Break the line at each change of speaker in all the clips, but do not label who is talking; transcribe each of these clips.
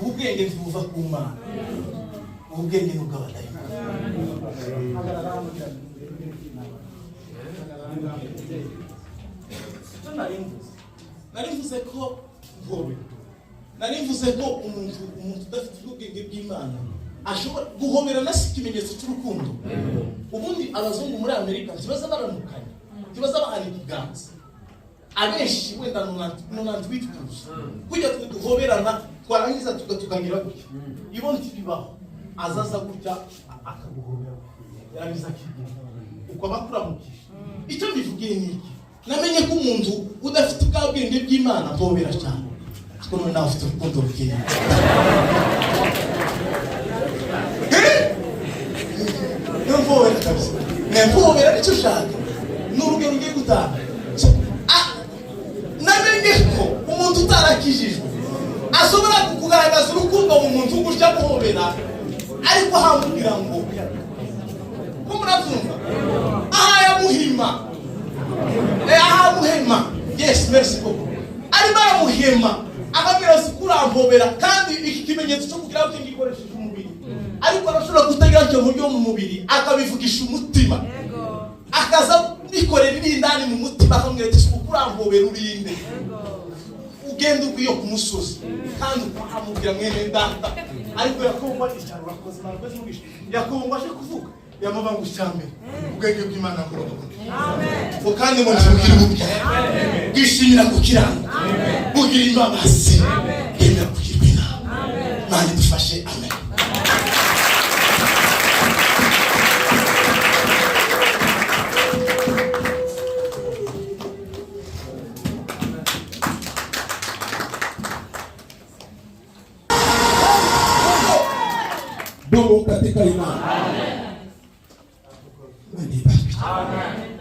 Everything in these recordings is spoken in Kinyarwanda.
ubwenge buva ku Mana, ubwenge n'ubw'abadayimoni. Narivuze ko umuntu udafite ubwenge bw'Imana ashobora guhobera nasi ikimenyetso cy'urukundo. Ubundi abazungu muri Amerika kibaza baramukanya, kibaza bahana ikiganza. Abenshi wenda nonantwitukuza kujya duhoberana twarangiza tukagira gutya. Ibona kibibaho azaza gutya akaguhobera yarangiza kigira uko bakuramukije. Icyo bivugiye ni iki? Namenye ko umuntu udafite ubwenge bw'Imana mpobera cyane. Kuno nawe ufite urukundo rukeya. Mpobera kabisa. Mpobera nicyo ushaka. N'urugero ugiye gutanga. Namenye ko umuntu utarakijijwe ashobora kugaragaza urukundo mu muntu gutya muhobera, ariko hamubwira ngo ko murabyumva ahayamuhima ahamuhema. Yes, merci beaucoup. Ari baramuhema akamira sikuramphobera, kandi iki kimenyetso cyo kugira ngo ngikoresheje umubiri, ariko arashobora kutagira cyo buryo mu mubiri akabivugisha umutima, akaza bikorera ibindani mu mutima akamwira ati sikuramphobera urinde ugenda ugiye ku musozi, kandi ukamubwira mwene data. Ariko Yakobo icyaro urakoze marakoze mugisha. Yakobo aje kuvuga yamubanga ucyambere ubwenge bw'Imana ngoroka. Amen. Kandi mu nzira ubukira. Amen. Bwishimira kukiranga. Amen. Bugira imbabazi. Amen. Yemera kugirwa inama. Amen. Mani dufashe. Amen.
Dogo katika imani. Amen.
Amen.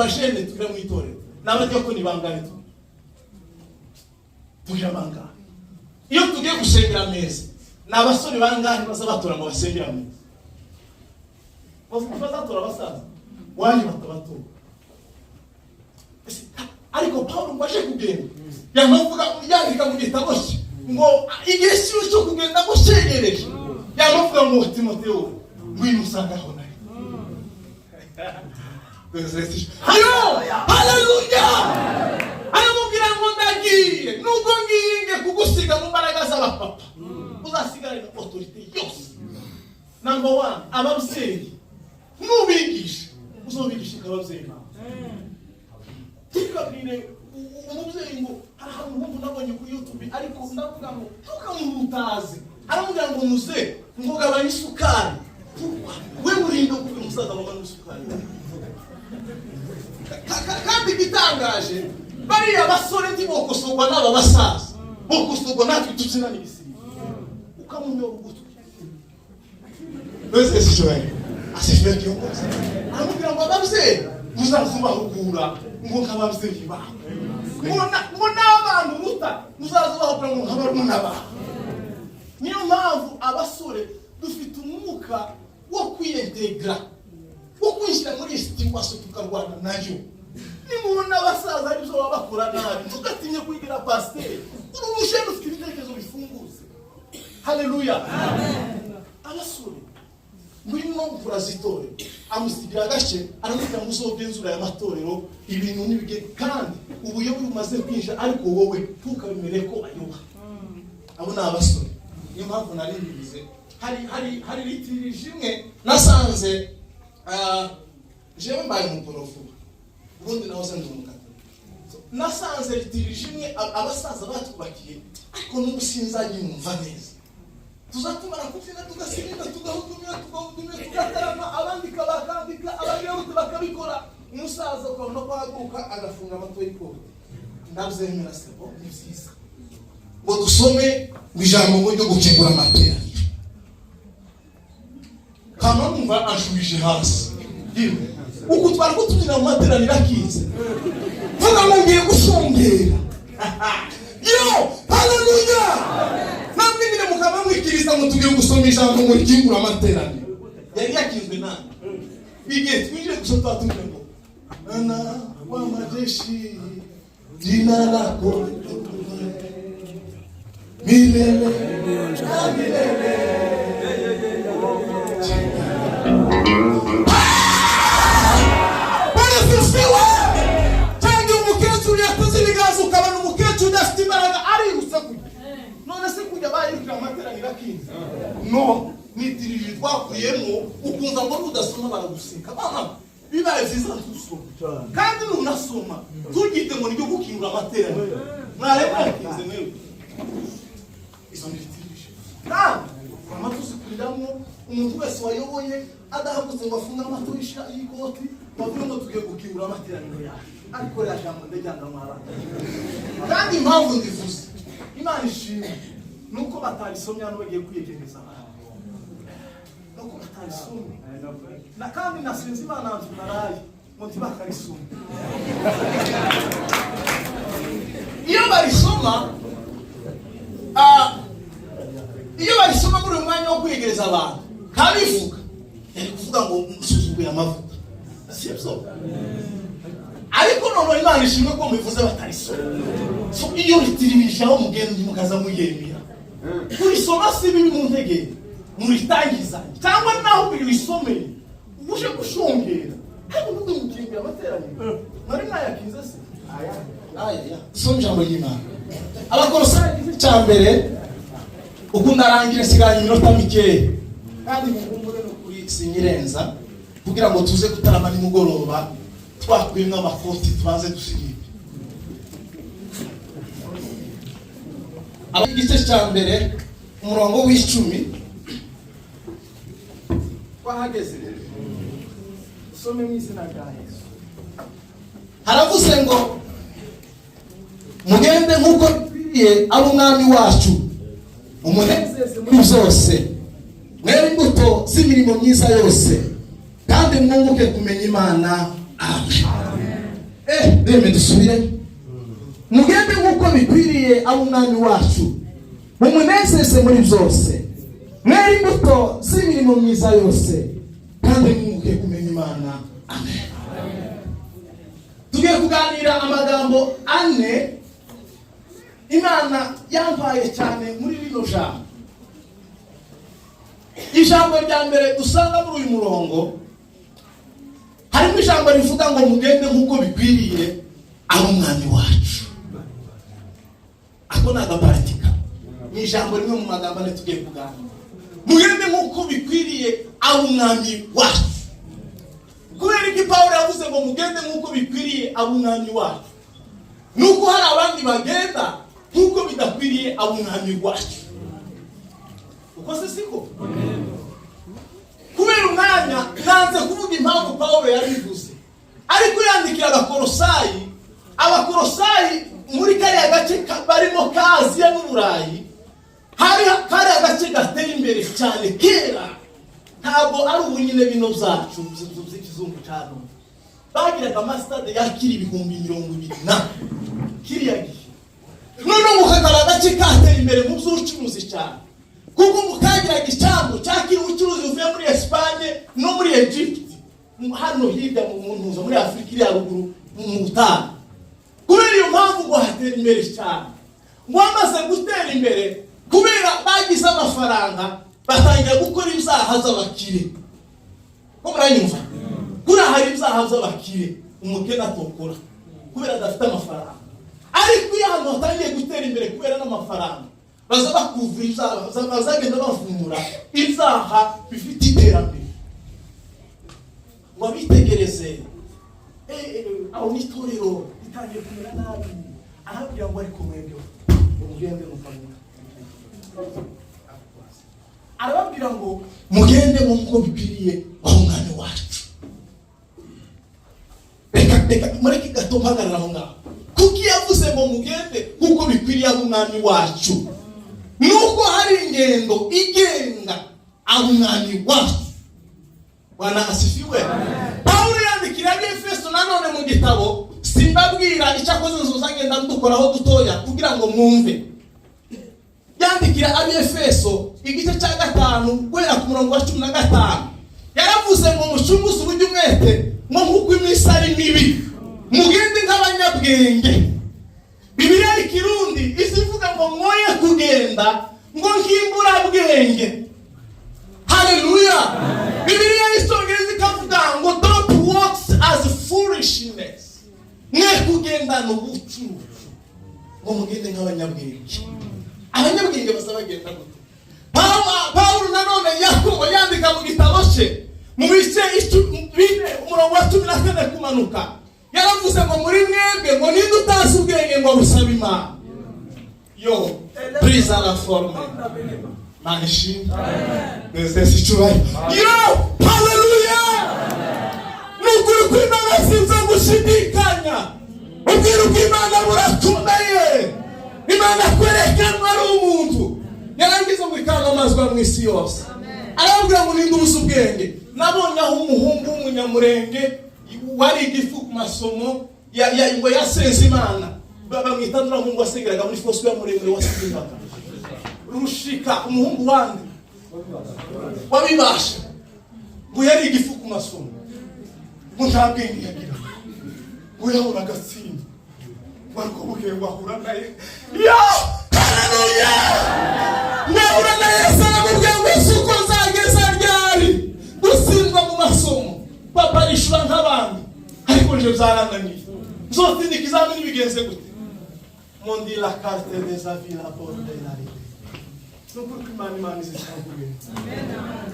bajene tugira mu itorero n'abajya ko nibangane tugira bangane iyo tugiye gusengera meza n'abasore bangane bazabatora mu basengera meza bazatora abasaza wanje batabatora ariko Paulo ngo aje kugenda yamavuga yandika mu gitabo cye ngo igihe cyo kugenda ngo shegereje yamavuga ngo Timotheo ngwino usanga aho nawe haleluya aramubwira ngo ndagiye nubwo ngiye kugusiga mu mbaraga z'abapapa uzasigara na autorité yose number 1 ababyeyi nubigisha uzobigisha ababyeyi tukabwire umubyeyi ngo aha umuntu nabonye kuri YouTube ariko ndavuga ngo tukamutaze aramubwira ngo muze ngo gabanya isukari we urindo kuri umusaza mama n'isukari kandi bitangaje bariya basore ntibokosogwa n'aba basaza bokosogwa natwe tukina n'ibisiga ukamunyora ugutwi bese sishoye asifye kiongozi aramubwira ngo ababyeyi muzazubahugura ngo nk'ababyeyi bawe ngo n'abantu muta muzazubahugura ngo nk'abarumuna bawe. Niyo mpamvu abasore dufite umwuka wo kwiyentegra wo kwishyira muri situation tukarwana nayo. Nimubona abasaza ari byo babakora nabi tugatinye kwigira pasteur uri umushene ufite ibitekerezo bifunguze. Haleluya, amen. Abasore ngwino kurazitore amusigira gace aramubwira ngo uzogenzura ya matorero ibintu nibige kandi ubuyobe bumaze kwinjira ariko wowe tukabimere ko ayoba. Abo ni abasore. Niyo mpamvu narimbize hari litirije imwe nasanze jewe mbaye umuporofu ubundi naho sanze umukata nasanze litirije imwe abasaza batubakiye ariko n'ubusinzanye numva neza tuzatumara kufina tugasinda tugahudumira tugatarama abandi kabakandika abandi bakabikora umusaza ukabona ko ahaguruka agafunga amato y'ikoti ndabyemera sebo ni byiza ngo dusome ijambo ngo ryo gukingura amateraniro kama numva ashubije hasi yewe uko twari kutugira mu materaniro akize vuga ngo ngiye gusongera yo haleluya namwe nyine mukaba mwikiriza ngo tugiye gusoma ijambo ngo rikingura amateraniro yari yakizwe nani bige twije gusota tumwe ngo ana wa majeshi jina lako milele milele bana sisiwa tangi umukecuru yakoze ibigazo ukabana umukecuru udafite imbaraga ari usakuye none se kujya bayirukira amateraniro akinze no nitirije twakuyemo ukumva ngo udasoma baraguseka bana bibaye vyiza tusoma kandi nunasoma tugite ngo nibyo gukingura amateraniro mwareba akinze mwewe izo nitirije kandi amatuzi kuriramo umuntu wese wayoboye adahagutse ngo afunga amaturisha y'ikoti bavuga ngo tugiye gukingura amateraniro yacu ariko yajambo ndejyanga mwara kandi impamvu ndivuze Imana ishimwe nuko batarisomya no bagiye kwiyegereza nuko batarisomya na kandi nasinzi Imana nzimaraye ngo ntibakarisomya iyo barisoma muri umwanya wo kwiyegereza abantu kabivuga yari kuvuga ngo musuzuguye amavuta sibyo ariko none Imana ishimwe ko mubivuze batarisoma so iyo ritiribishaho mugenzi mukaza muyemera kurisoma si bibi mu ntege muritangiza cyangwa naho birisomeye uje gushongera kandi n'undi mukingira amateraniro nari nayakize se aya so njambo y'Imana Abakolosayi cyambere ukunda rangira siganye iminota mikeya kandi mugumbure no kuri sinyirenza kugira ngo tuze kutarama ni mugoroba twakwimwa amakoti tubanze dusigiye igice cyambere umurongo w'10 twahageze some mu izina rya Yesu haravuze ngo mugende nkuko bikwiriye abo umwami wacu umunezeze muri byose mwere imbuto z'imirimo myiza yose kandi mwunguke kumenya Imana. Amen. Reme dusubire. Mugende nk'uko bikwiriye ab'umwami wacu, mumunezeze muri byose, mwere imbuto z'imirimo myiza yose, kandi mwunguke kumenya Imana. Amen. Tugiye kuganira amagambo ane Imana yampaye cyane muri rino jambo. Ijambo rya mbere dusanga muri uyu murongo, harimo ijambo rivuga ngo mugende nk'uko bikwiriye ab'umwami wacu. Ako nagapatika ni ijambo rimwe mu magambo ane tugiye kuganira. Mugende nk'uko bikwiriye ab'umwami wacu. Kubera iki Pawulo yavuze ngo mugende nk'uko bikwiriye ab'umwami wacu? Nuko hari abandi bagenda nk'uko bidakwiriye ab'umwami wacu. Uko se siko? Kubera umwanya nanze kuvuga impamvu Pawulo yabivuze, ariko yandikira abakorosayi muri kariya gace barimo ka Aziya n'Uburayi, hari agace gateye imbere cyane kera. Ntabwo ari ubu nyine bino zacu z'ikizungu cyane. Bagiraga amasitade yakira 20,000 na kiriya gihe. None mukagara agace kateye imbere mu by'ubucuruzi cyane, kuko mukagiraga icyambu cyakira ubucuruzi buvuye muri Espagne no muri Egypt, hano hirya mu ntuza muri Afrika iri haruguru mu butayu. Kubera iyo mpamvu ngo hatera imbere cyane, ngo amaze gutera imbere kubera bagize amafaranga, batangira gukora ibyaha z'abakire. Ko muranyumva? Kura hari ibyaha z'abakire umukene atokora kubera adafite amafaranga. Ariko iyo hano hatangiye gutera imbere kubera n'amafaranga, baza bakuvura ibyaha, bazagenda bavumura ibyaha bifite iterambere. Ngo bitegereze aho n'itorero ritangiye kumera nabi, arabwira ngo ariko mwebwe mugende mukamenya. Arababwira ngo mugende nk'uko bikwiriye ab'umwami wacu. Reka mureke gato mpagarara aho ngaho. Kuko yavuze ngo mugende nk'uko bikwiriye ab'umwami wacu, nuko hari ingendo igenga ab'umwami wacu. Bwana asifiwe. Pawulo yandikira Efeso nanone mu gitabo, simbabwira icyakoze nzuzagenda ndukoraho dutoya kugira ngo mwumve. Yandikira Efeso igice cya 5 guhera ku murongo wa 15. Yaravuze ngo mucunguze uburyo umwete ngo nk'uko iminsi ari mibi, mugende nk'abanyabwenge. Bibiliya y'Ikirundi isivuga ngo mwoye kugenda ngo nk'imburabwenge. Haleluya. Bibiliya y'Icyongereza ikavuga ngo don't walk as foolishness, mwe kugenda n'ubucucu, ngo mugende nk'abanyabwenge. Abanyabwenge bazabagenda gute? Pawulo nanone Yakobo yandika mu gitabo cye mu bice 4 umurongo wa 14 kumanuka, yaravuze ngo muri mwebwe ngo ninde utazi ubwenge ngo busaba Imana. Yo, praise Allah for me. Manishi. Nese sichurai. Yo, hallelujah. Nukuri kw'Imana sinza gushidikanya. Ubwiru bw'Imana burakomeye. Imana kwerekanwa ari umuntu. Yarangiza ngo ikangamazwa mu isi yose. Arabwira ngo ninde ubuze ubwenge. Nabonye aho umuhungu w'umunyamurenge wari igifu ku masomo ngo yasenze Imana. Bamwitandura ngo asengeraga muri Fosco ya muremure wasengeraga. Rushika umuhungu wandi wabibasha ngo yari igifu ku masomo, ngo nta bwenge yagira, ngo yahora agatsinda, wariko buke wahura naye. Yo, haleluya. Nahura na Yesu aramubwira ngo isuko nzageza ryari gutsindwa mu masomo, papa nishura nk'abandi, ariko nje byarananiye. Nzotsinda ikizamini bigenze gute? Mondi la carte des avis la porte de la vie. Nukuri kw'Imana izishavuye. Amen.